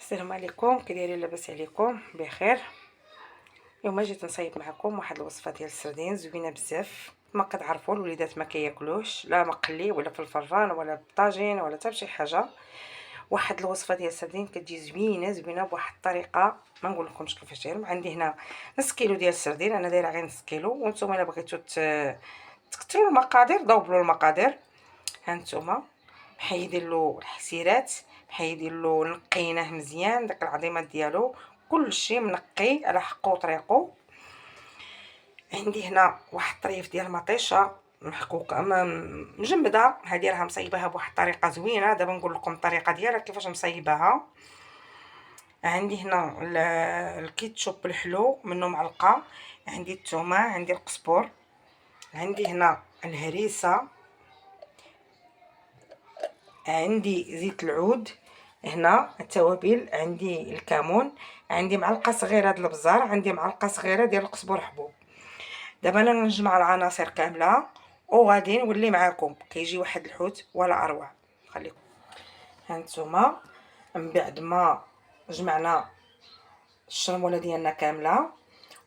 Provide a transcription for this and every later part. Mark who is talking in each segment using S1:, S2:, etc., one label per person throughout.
S1: السلام عليكم، كي دايرين؟ لاباس عليكم؟ بخير. اليوم جيت نصايب معكم واحد الوصفه ديال السردين زوينه بزاف. ما كتعرفوا الوليدات ما كياكلوش لا مقلي ولا في الفران ولا بالطاجين ولا حتى بشي حاجه. واحد الوصفه ديال السردين كتجي زوينه بواحد الطريقه ما نقول لكمش كيفاش داير. عندي هنا نص كيلو ديال السردين، انا دايره غير نص كيلو، وانتم الا بغيتو تكثروا المقادير دوبلوا المقادير. ها نتوما محيدين له الحسيرات، محيدين له، نقيناه مزيان داك العظيمات ديالو، كلشي منقي على حقه وطريقه. عندي هنا واحد الطريف ديال المطيشه محكوكه مجمده، هذه راه مصايباها بواحد الطريقه زوينه. دابا نقول لكم الطريقه ديالها كيفاش مصايباها. عندي هنا الكيتشوب الحلو منه معلقه، عندي الثومه، عندي القزبر، عندي هنا الهريسه، عندي زيت العود، هنا التوابل، عندي الكمون، عندي معلقه صغيره د البزار، عندي معلقه صغيره ديال القزبر حبوب. دابا انا نجمع العناصر كامله وغادي نولي معاكم كيجي واحد الحوت ولا اروع. خليكم هانتوما من بعد ما جمعنا الشرموله ديالنا كامله،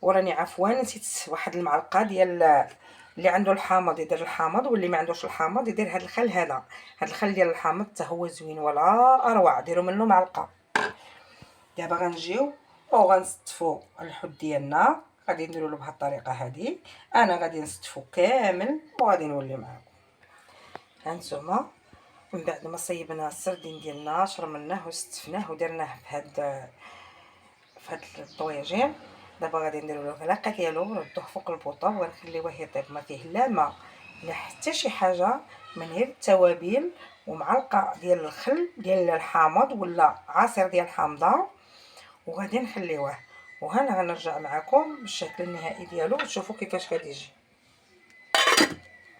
S1: وراني عفوا نسيت واحد المعلقه ديال اللي عنده الحامض يدير الحامض، واللي ما عندوش الحامض يدير هذا الخل. هذا الخل ديال الحامض حتى هو زوين ولا اروع، ديروا منه معلقه. دابا غنجيو وغنستفوا الحوت ديالنا، غادي نديروا له بهذه الطريقه هذه. انا غادي نستفو كامل وغادي نولي معكم. هانتوما من بعد ما صيبنا السردين ديالنا شرمناه واستفناه ودرناه في هاد الطويجين، دابا غادي نديرو له الغلاقه ديالو ونردوه فوق البوطه ونخليوه يطيب. ما فيه لا ما لا حتى شي حاجه، من غير التوابل ومعلقه ديال الخل ديال الحامض ولا عصير ديال الحامضه، وغادي نخليوه. وهنا غنرجع معكم بالشكل النهائي ديالو وتشوفوا كيفاش غادي يجي.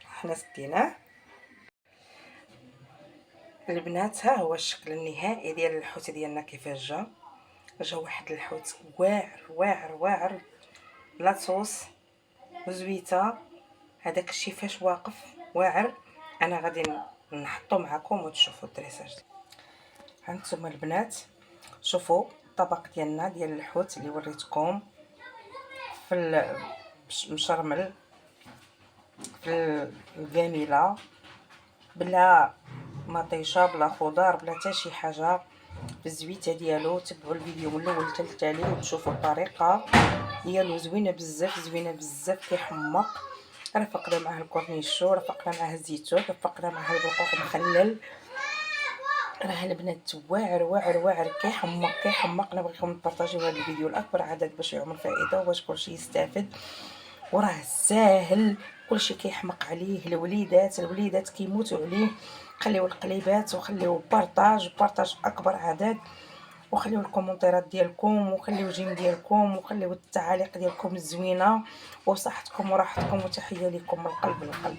S1: حنا سديناه البنات، ها هو الشكل النهائي ديال الحوت ديالنا كيفاش جا واحد الحوت واعر واعر واعر، لا صوص وزويته. هذاك الشيء فاش واقف واعر. انا غادي نحطو معكم وتشوفوا الدريساج. هانتوما البنات شوفوا الطبق ديالنا ديال الحوت اللي وريتكم في المشرمل في الجميله، بلا مطيشه بلا خضار بلا حتى شي حاجه، بالزويته ديالو. تبعوا الفيديو من الاول حتى التالي وتشوفوا الطريقه ديالو. زوينه بزاف زوينه بزاف، كيحمق. رافقنا معاه الكورنيشو، رافقنا معاه الزيتون، رافقنا معاه البقوق مخلل. راه البنات واعر واعر واعر، كيحمق كيحمق. نبغيكم تبارطاجيو هذا الفيديو لاكبر عدد باش يعمل فائده وباش كلشي يستافد. وراه ساهل، كلشي كيحمق عليه. الوليدات كيموتوا عليه. خليو القليبات وخليو بارطاج اكبر عدد، وخليو الكومونتيرات ديالكم، وخليو جيم ديالكم، وخليو التعاليق ديالكم الزوينه. وصحتكم وراحتكم، وتحيه لكم من القلب للقلب.